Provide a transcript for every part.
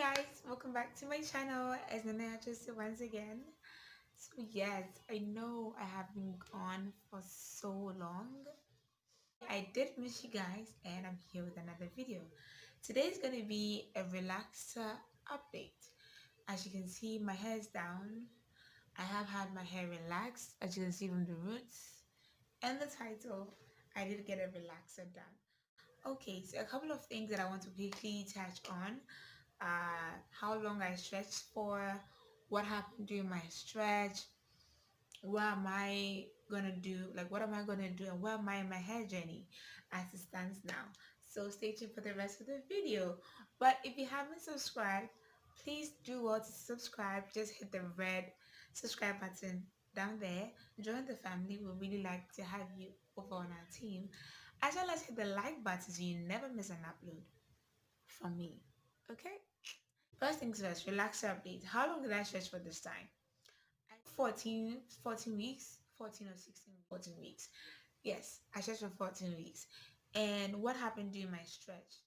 guys, welcome back to my channel as NanaYaa just once again. So yes, I know I have been gone for so long. I did miss you guys and I'm here with another video. Today is going to be a relaxer update. As you can see, my hair is down. I have had my hair relaxed, as you can see from the roots and the title. I did get a relaxer done. Okay, so a couple of things that I want to quickly touch on. How long I stretched for, what happened during my stretch, what am I gonna do, like what am I gonna do, and where am I in my hair journey as it stands now. So stay tuned for the rest of the video. But if you haven't subscribed, please do well to subscribe. Just hit the red subscribe button down there. Join the family. We really like to have you over on our team, as well as hit the like button so you never miss an upload from me. Okay. First things first, relaxer update. How long did I stretch for this time? 14 weeks, 14 or 16, 14 weeks. Yes, I stretched for 14 weeks. And what happened during my stretch?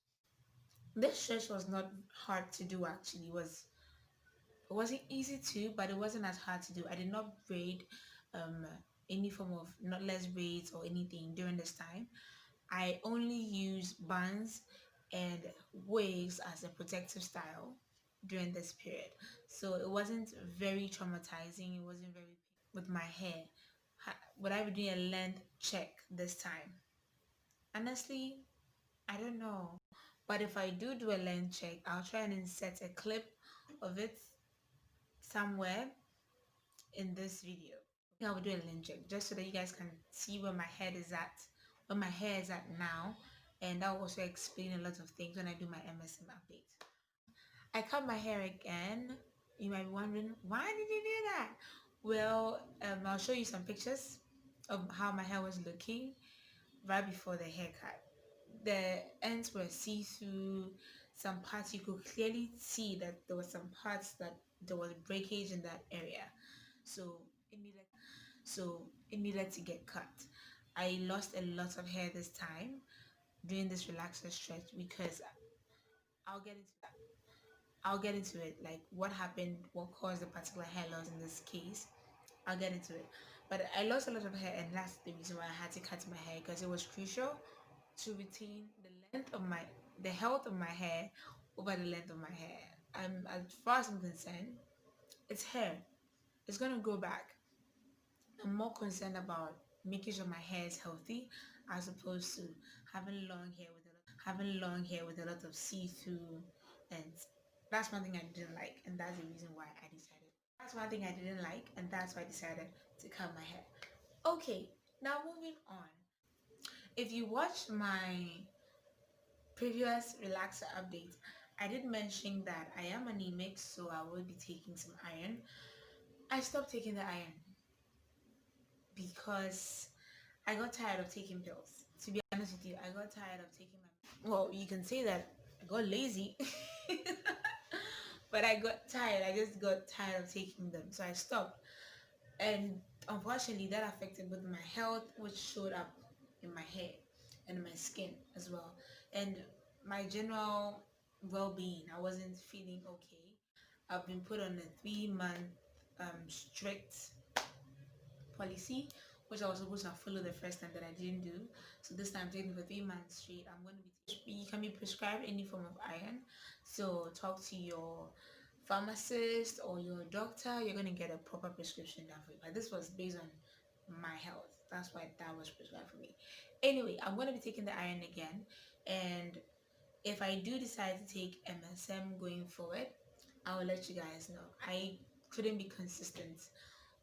This stretch was not hard to do actually. It wasn't easy to, but it wasn't as hard to do. I did not braid um any form of knotless braids or anything during this time. I only use buns and wigs as a protective style during this period. So it wasn't very traumatizing. It wasn't very with my hair. Would I be doing a length check this time? Honestly, I don't know. But if I do a length check, I'll try and insert a clip of it somewhere in this video. I will do a length check just so that you guys can see where my head is at, where my hair is at now, and that will also explain a lot of things when I do my MSM update. I cut my hair again. You might be wondering, why did you do that? Well, I'll show you some pictures of how my hair was looking right before the haircut. The ends were see-through. Some parts you could clearly see that there was some parts that there was breakage in that area. So it needed it needed to get cut. I lost a lot of hair this time during this relaxer stretch because I'll get into that. I'll get into it, like what happened, what caused the particular hair loss in this case. I'll get into it. But I lost a lot of hair, and that's the reason why I had to cut my hair, because it was crucial to retain the health of my hair over the length of my hair. As far as I'm concerned, it's hair. It's gonna go back. I'm more concerned about making sure my hair is healthy as opposed to having long hair with a lot of see-through ends. That's one thing I didn't like, and that's the reason why I decided. That's one thing I didn't like, and that's why I decided to cut my hair. Okay, now moving on. If you watched my previous relaxer update, I did mention that I am anemic, so I will be taking some iron. I stopped taking the iron because I got tired of taking pills. To be honest with you, I got tired of taking my. Well, you can say that I got lazy, but I got tired. I just got tired of taking them, so I stopped. And unfortunately, that affected both my health, which showed up in my hair and my skin as well, and my general well-being. I wasn't feeling okay. I've been put on a 3 month strict policy, which I was supposed to follow the first time that I didn't do. So this time, taking for 3 months straight, I'm going to be. You can be prescribed any form of iron. So talk to your pharmacist or your doctor. You're going to get a proper prescription done for you. But this was based on my health. That's why that was prescribed for me. Anyway, I'm going to be taking the iron again, and if I do decide to take MSM going forward, I will let you guys know. I couldn't be consistent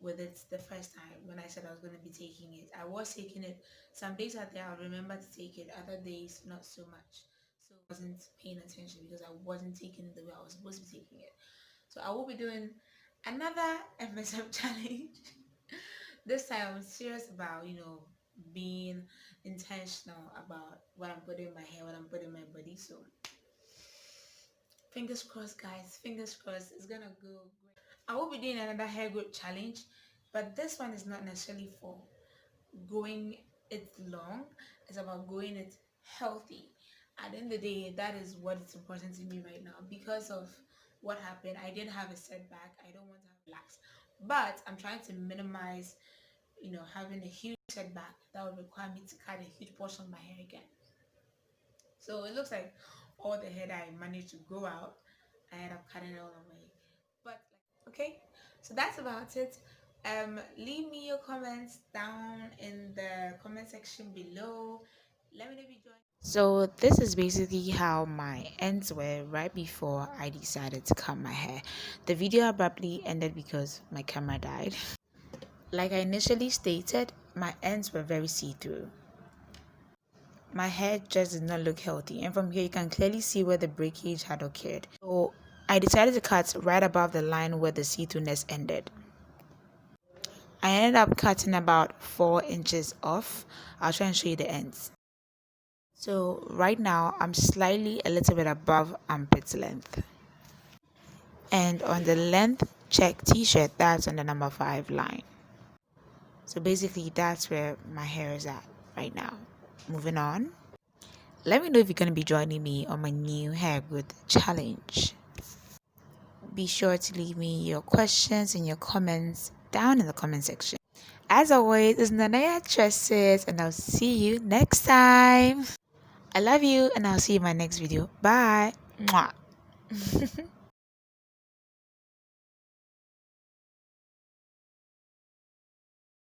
with it the first time when I said I was going to be taking it. I was taking it. Some days out there, I'll remember to take it. Other days, not so much. So I wasn't paying attention because I wasn't taking it the way I was supposed to be taking it. So I will be doing another MSM challenge. This time I'm serious about, being intentional about what I'm putting in my hair, what I'm putting in my body. So fingers crossed, guys. Fingers crossed. It's gonna go great. I will be doing another hair growth challenge, but this one is not necessarily for going it long. It's about going it healthy. At the end of the day, that is what is important to me right now because of what happened. I did have a setback. I don't want to have lax, but I'm trying to minimize, having a huge setback that would require me to cut a huge portion of my hair again. So it looks like all the hair that I managed to grow out, I ended up cutting it all away. But okay, so that's about it. Leave me your comments down in the comment section below. Let me know if you joined. So this is basically how my ends were right before I decided to cut my hair. The video abruptly ended because my camera died. Like I initially stated, my ends were very see-through. My hair just did not look healthy, and from here you can clearly see where the breakage had occurred. So I decided to cut right above the line where the see-throughness ended. I ended up cutting about 4 inches off. I'll try and show you the ends. So right now I'm slightly a little bit above armpit length. And on the length check t-shirt, that's on the number 5 line. So basically that's where my hair is at right now. Moving on. Let me know if you're going to be joining me on my new hair growth challenge. Be sure to leave me your questions and your comments down in the comment section. As always, it's NanaYaa Tresses, and I'll see you next time. I love you, and I'll see you in my next video. Bye. Mwah.